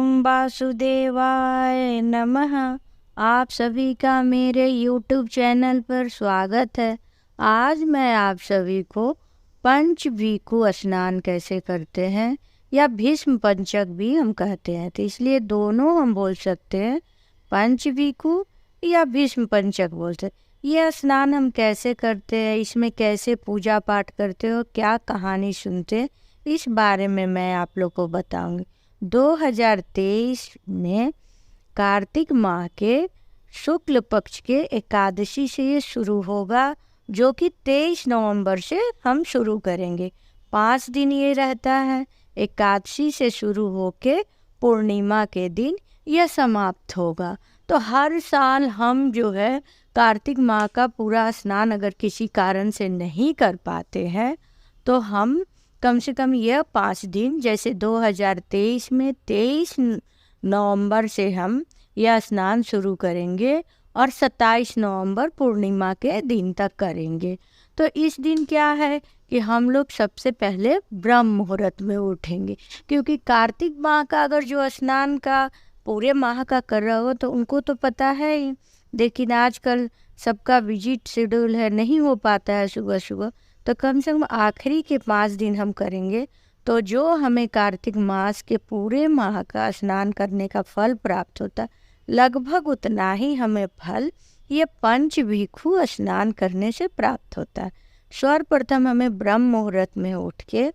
ओम वासुदेवाय नमः। आप सभी का मेरे YouTube चैनल पर स्वागत है। आज मैं आप सभी को पंचवीकु स्नान कैसे करते हैं या भीष्म पंचक भी हम कहते हैं, तो इसलिए दोनों हम बोल सकते हैं, पंचवीकु या भीष्म पंचक बोलते हैं। यह स्नान हम कैसे करते हैं, इसमें कैसे पूजा पाठ करते हो, क्या कहानी सुनते हैं, इस बारे में मैं आप लोग को बताऊंगी। 2023 में कार्तिक माह के शुक्ल पक्ष के एकादशी से ये शुरू होगा, जो कि 23 नवंबर से हम शुरू करेंगे। 5 दिन ये रहता है। एकादशी से शुरू होके पूर्णिमा के दिन यह समाप्त होगा। तो हर साल हम जो है कार्तिक माह का पूरा स्नान अगर किसी कारण से नहीं कर पाते हैं, तो हम कम से कम यह 5 दिन, जैसे 2023 में 23 नवंबर से हम यह स्नान शुरू करेंगे और 27 नवंबर पूर्णिमा के दिन तक करेंगे। तो इस दिन क्या है कि हम लोग सबसे पहले ब्रह्म मुहूर्त में उठेंगे, क्योंकि कार्तिक माह का अगर जो स्नान का पूरे माह का कर रहा हो तो उनको तो पता है ही, लेकिन आजकल सबका बिजी शेड्यूल है, नहीं हो पाता है सुबह सुबह। तो कम से कम आखिरी के 5 दिन हम करेंगे, तो जो हमें कार्तिक मास के पूरे माह का स्नान करने का फल प्राप्त होता है, लगभग उतना ही हमें फल ये पंचवीकु स्नान करने से प्राप्त होता है। सर्वप्रथम हमें ब्रह्म मुहूर्त में उठ के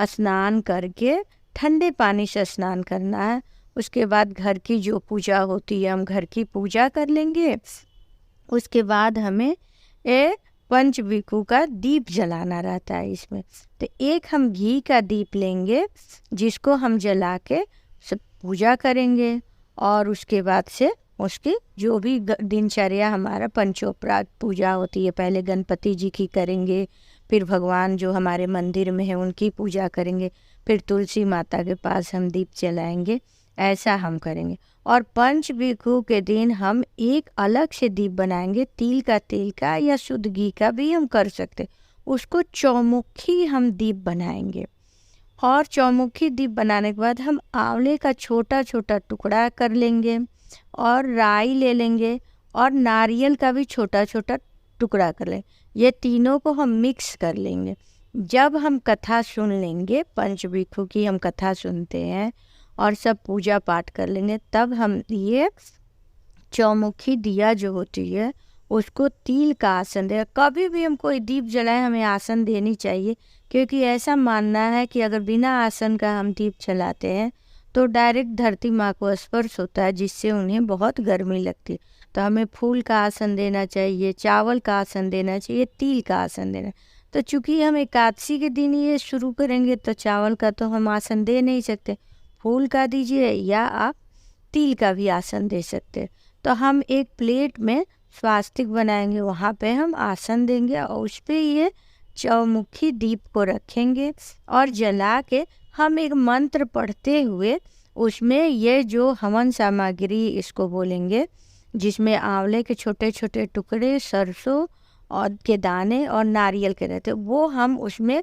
स्नान करके ठंडे पानी से स्नान करना है। उसके बाद घर की जो पूजा होती है हम घर की पूजा कर लेंगे। उसके बाद हमें पंचवीकु का दीप जलाना रहता है इसमें। तो एक हम घी का दीप लेंगे, जिसको हम जला के सब पूजा करेंगे, और उसके बाद से उसकी जो भी दिनचर्या हमारा पंचोपचार पूजा होती है, पहले गणपति जी की करेंगे, फिर भगवान जो हमारे मंदिर में है उनकी पूजा करेंगे, फिर तुलसी माता के पास हम दीप जलाएंगे। ऐसा हम करेंगे। और पंचवीकु के दिन हम एक अलग से दीप बनाएंगे, तेल का या शुद्ध घी का भी हम कर सकते। उसको चौमुखी हम दीप बनाएंगे, और चौमुखी दीप बनाने के बाद हम आंवले का छोटा छोटा टुकड़ा कर लेंगे, और राई ले लेंगे, और नारियल का भी छोटा छोटा टुकड़ा कर लेंगे। ये तीनों को हम मिक्स कर लेंगे। जब हम कथा सुन लेंगे, पंचवीकु की हम कथा सुनते हैं और सब पूजा पाठ कर लेंगे, तब हम ये चौमुखी दिया जो होती है उसको तिल का आसन दे। कभी भी हम कोई दीप जलाएं हमें आसन देनी चाहिए, क्योंकि ऐसा मानना है कि अगर बिना आसन का हम दीप जलाते हैं तो डायरेक्ट धरती माँ को स्पर्श होता है, जिससे उन्हें बहुत गर्मी लगती है। तो हमें फूल का आसन देना चाहिए, चावल का आसन देना चाहिए, तिल का आसन देना। तो चूँकि हम एकादशी के दिन ये शुरू करेंगे तो चावल का तो हम आसन दे नहीं सकते, फूल का दीजिए या आप तिल का भी आसन दे सकते। तो हम एक प्लेट में स्वास्तिक बनाएंगे, वहाँ पे हम आसन देंगे और उस पे ये चौमुखी दीप को रखेंगे, और जला के हम एक मंत्र पढ़ते हुए उसमें ये जो हवन सामग्री इसको बोलेंगे, जिसमें आंवले के छोटे छोटे टुकड़े, सरसों और के दाने और नारियल के रहते, वो हम उसमें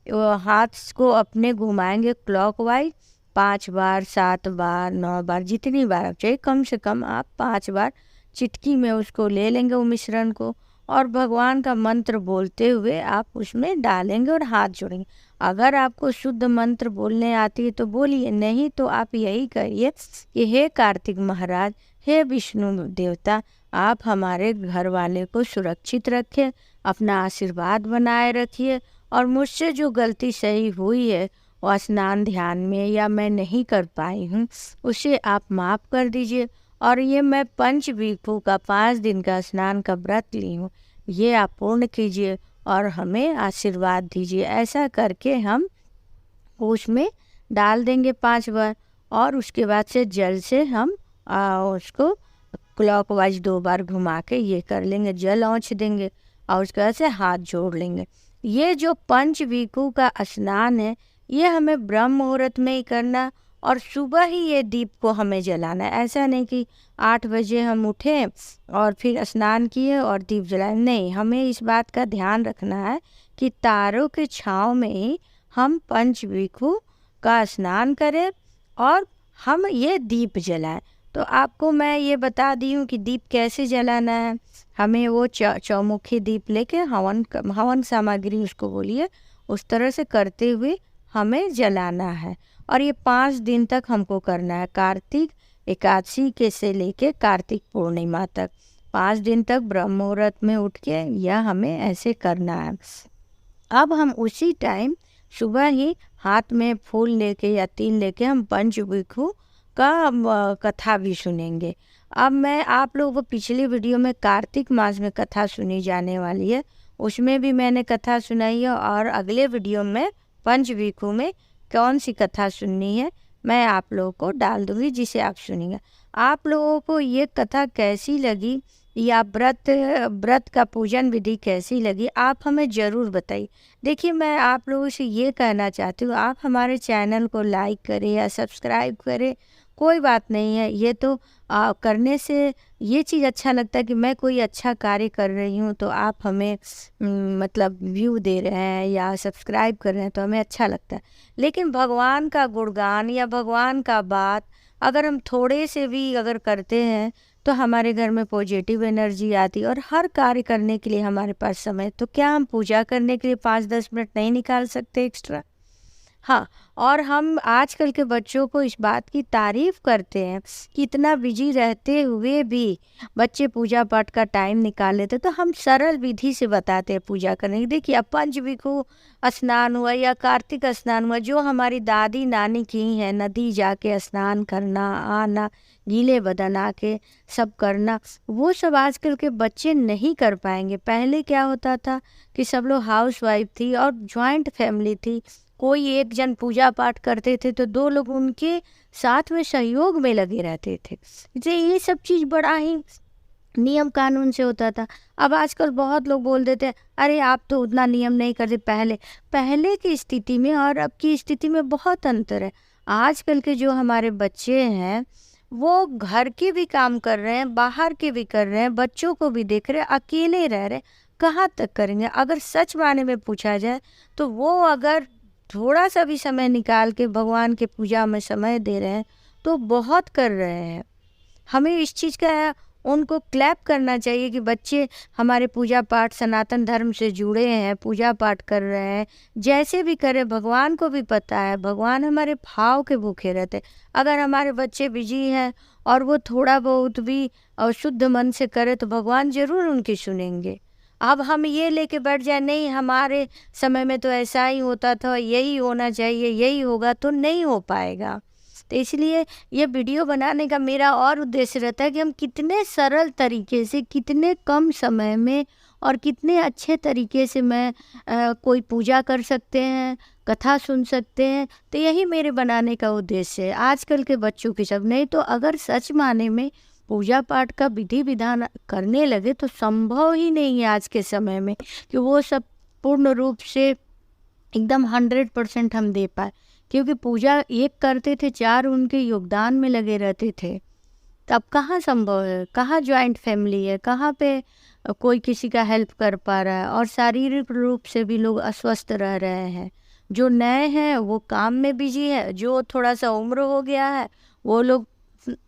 हाथ को अपने घुमाएंगे क्लॉकवाइज 5 बार, 7 बार, 9 बार, जितनी बार आप चाहिए, कम से कम आप 5 बार चिटकी में उसको ले लेंगे वो मिश्रण को, और भगवान का मंत्र बोलते हुए आप उसमें डालेंगे और हाथ जोड़ेंगे। अगर आपको शुद्ध मंत्र बोलने आती है तो बोलिए, नहीं तो आप यही कहिए कि हे कार्तिक महाराज, हे विष्णु देवता, आप हमारे घर वाले को सुरक्षित रखें, अपना आशीर्वाद बनाए रखिए, और मुझसे जो गलती सही हुई है और स्नान ध्यान में या मैं नहीं कर पाई हूँ, उसे आप माफ़ कर दीजिए। और ये मैं पंचवीकु का 5 दिन का स्नान का व्रत ली हूँ, ये आप पूर्ण कीजिए और हमें आशीर्वाद दीजिए। ऐसा करके हम उसमें डाल देंगे 5 बार, और उसके बाद से जल से हम उसको क्लॉकवाइज 2 बार घुमा के ये कर लेंगे, जल औंछ देंगे, और उसके बाद से हाथ जोड़ लेंगे। ये जो पंचवीकु का स्नान है ये हमें ब्रह्म मुहूर्त में ही करना, और सुबह ही ये दीप को हमें जलाना है। ऐसा नहीं कि 8 बजे हम उठें और फिर स्नान किए और दीप जलाएं, नहीं, हमें इस बात का ध्यान रखना है कि तारों के छाँव में ही हम पंचवीकु का स्नान करें, और हम ये दीप जलाएं। तो आपको मैं ये बता दी हूँ कि दीप कैसे जलाना है। हमें वो चौमुखी दीप लेके हवन सामग्री उसको बोलिए, उस तरह से करते हुए हमें जलाना है। और ये 5 दिन तक हमको करना है, कार्तिक एकादशी के से लेके कार्तिक पूर्णिमा तक 5 दिन तक ब्रह्म मुहूर्त में उठ के यह हमें ऐसे करना है। अब हम उसी टाइम सुबह ही हाथ में फूल लेके या तिल लेके हम पंचविखु का कथा भी सुनेंगे। अब मैं आप लोगों को पिछली वीडियो में कार्तिक मास में कथा सुनी जाने वाली है, उसमें भी मैंने कथा सुनाई है, और अगले वीडियो में पंचविखु में कौन सी कथा सुननी है मैं आप लोगों को डाल दूँगी, जिसे आप सुनिएगा। आप लोगों को ये कथा कैसी लगी या व्रत का पूजन विधि कैसी लगी, आप हमें ज़रूर बताइए। देखिए, मैं आप लोगों से ये कहना चाहती हूँ, आप हमारे चैनल को लाइक करें या सब्सक्राइब करें, कोई बात नहीं है। ये तो करने से ये चीज़ अच्छा लगता है कि मैं कोई अच्छा कार्य कर रही हूँ, तो आप हमें मतलब व्यू दे रहे हैं या सब्सक्राइब कर रहे हैं, तो हमें अच्छा लगता है। लेकिन भगवान का गुणगान या भगवान का बात अगर हम थोड़े से भी अगर करते हैं तो हमारे घर में पॉजिटिव एनर्जी आती है। और हर कार्य करने के लिए हमारे पास समय, तो क्या हम पूजा करने के लिए 5-10 मिनट नहीं निकाल सकते एक्स्ट्रा? हाँ, और हम आजकल के बच्चों को इस बात की तारीफ़ करते हैं कि इतना बिजी रहते हुए भी बच्चे पूजा पाठ का टाइम निकाल लेते, तो हम सरल विधि से बताते हैं पूजा करने की। देखिए, अब पंचविखु स्नान हुआ या कार्तिक स्नान हुआ, जो हमारी दादी नानी की हैं, नदी जाके स्नान करना, आना, गीले बदन आके सब करना, वो सब आजकल के बच्चे नहीं कर पाएंगे। पहले क्या होता था कि सब लोग हाउस वाइफ थी और जॉइंट फैमिली थी, कोई एक जन पूजा पाठ करते थे तो 2 लोग उनके साथ में सहयोग में लगे रहते थे। ये सब चीज़ बड़ा ही नियम कानून से होता था। अब आजकल बहुत लोग बोल देते हैं, अरे आप तो उतना नियम नहीं करते। पहले की स्थिति में और अब की स्थिति में बहुत अंतर है। आजकल के जो हमारे बच्चे हैं वो घर के भी काम कर रहे हैं, बाहर के भी कर रहे हैं, बच्चों को भी देख रहे हैं, अकेले रह रहे हैं, कहाँ तक करेंगे? अगर सच मायने में पूछा जाए तो वो अगर थोड़ा सा भी समय निकाल के भगवान के पूजा में समय दे रहे हैं तो बहुत कर रहे हैं। हमें इस चीज़ का उनको क्लैप करना चाहिए कि बच्चे हमारे पूजा पाठ सनातन धर्म से जुड़े हैं, पूजा पाठ कर रहे हैं। जैसे भी करें, भगवान को भी पता है, भगवान हमारे भाव के भूखे रहते। अगर हमारे बच्चे बिजी हैं और वो थोड़ा बहुत भी शुद्ध मन से करे तो भगवान ज़रूर उनकी सुनेंगे। अब हम ये लेके बैठ जाए, नहीं हमारे समय में तो ऐसा ही होता था, यही होना चाहिए, यही होगा, तो नहीं हो पाएगा। तो इसलिए ये वीडियो बनाने का मेरा और उद्देश्य रहता है कि हम कितने सरल तरीके से, कितने कम समय में और कितने अच्छे तरीके से कोई पूजा कर सकते हैं, कथा सुन सकते हैं। तो यही मेरे बनाने का उद्देश्य है। आजकल के बच्चों की सब नहीं, तो अगर सच माने में पूजा पाठ का विधि विधान करने लगे तो संभव ही नहीं है आज के समय में कि वो सब पूर्ण रूप से एकदम 100% हम दे पाए। क्योंकि पूजा एक करते थे, 4 उनके योगदान में लगे रहते थे। तब कहाँ संभव है, कहाँ जॉइंट फैमिली है, कहाँ पे कोई किसी का हेल्प कर पा रहा है। और शारीरिक रूप से भी लोग अस्वस्थ रह रहे हैं। जो नए हैं वो काम में बिजी है, जो थोड़ा सा उम्र हो गया है वो लोग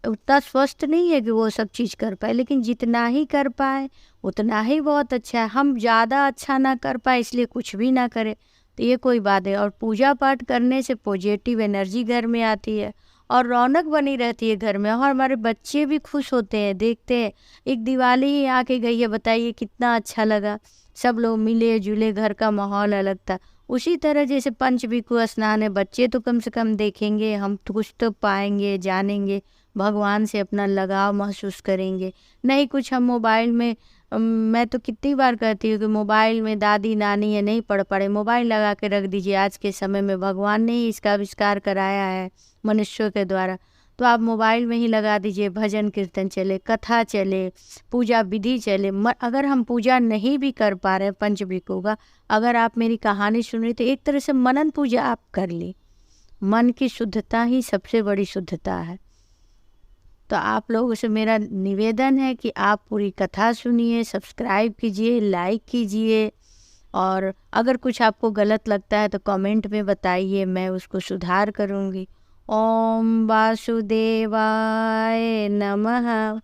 उतना स्वस्थ नहीं है कि वो सब चीज़ कर पाए। लेकिन जितना ही कर पाए उतना ही बहुत अच्छा है। हम ज़्यादा अच्छा ना कर पाए इसलिए कुछ भी ना करें, तो ये कोई बात है। और पूजा पाठ करने से पॉजिटिव एनर्जी घर में आती है और रौनक बनी रहती है घर में, और हमारे बच्चे भी खुश होते हैं, देखते हैं। एक दिवाली ही आके गई है, बताइए कितना अच्छा लगा, सब लोग मिले जुले, घर का माहौल अलग था। उसी तरह जैसे पंचविखु स्नान है, बच्चे तो कम से कम देखेंगे, हम तो कुछ तो पाएंगे, जानेंगे, भगवान से अपना लगाव महसूस करेंगे। नहीं कुछ हम मोबाइल में मैं तो कितनी बार कहती हूँ कि मोबाइल में दादी नानी है, नहीं पढ़ पड़े, मोबाइल लगा के रख दीजिए। आज के समय में भगवान ने ही इसका आविष्कार कराया है मनुष्यों के द्वारा, तो आप मोबाइल में ही लगा दीजिए, भजन कीर्तन चले, कथा चले, पूजा विधि चले। अगर हम पूजा नहीं भी कर पा रहे पंचविखु का, अगर आप मेरी कहानी सुन रही तो एक तरह से मनन पूजा आप कर ली। मन की शुद्धता ही सबसे बड़ी शुद्धता है। तो आप लोगों से मेरा निवेदन है कि आप पूरी कथा सुनिए, सब्सक्राइब कीजिए, लाइक कीजिए, और अगर कुछ आपको गलत लगता है तो कमेंट में बताइए, मैं उसको सुधार करूँगी। ओम वासुदेवाय नमः।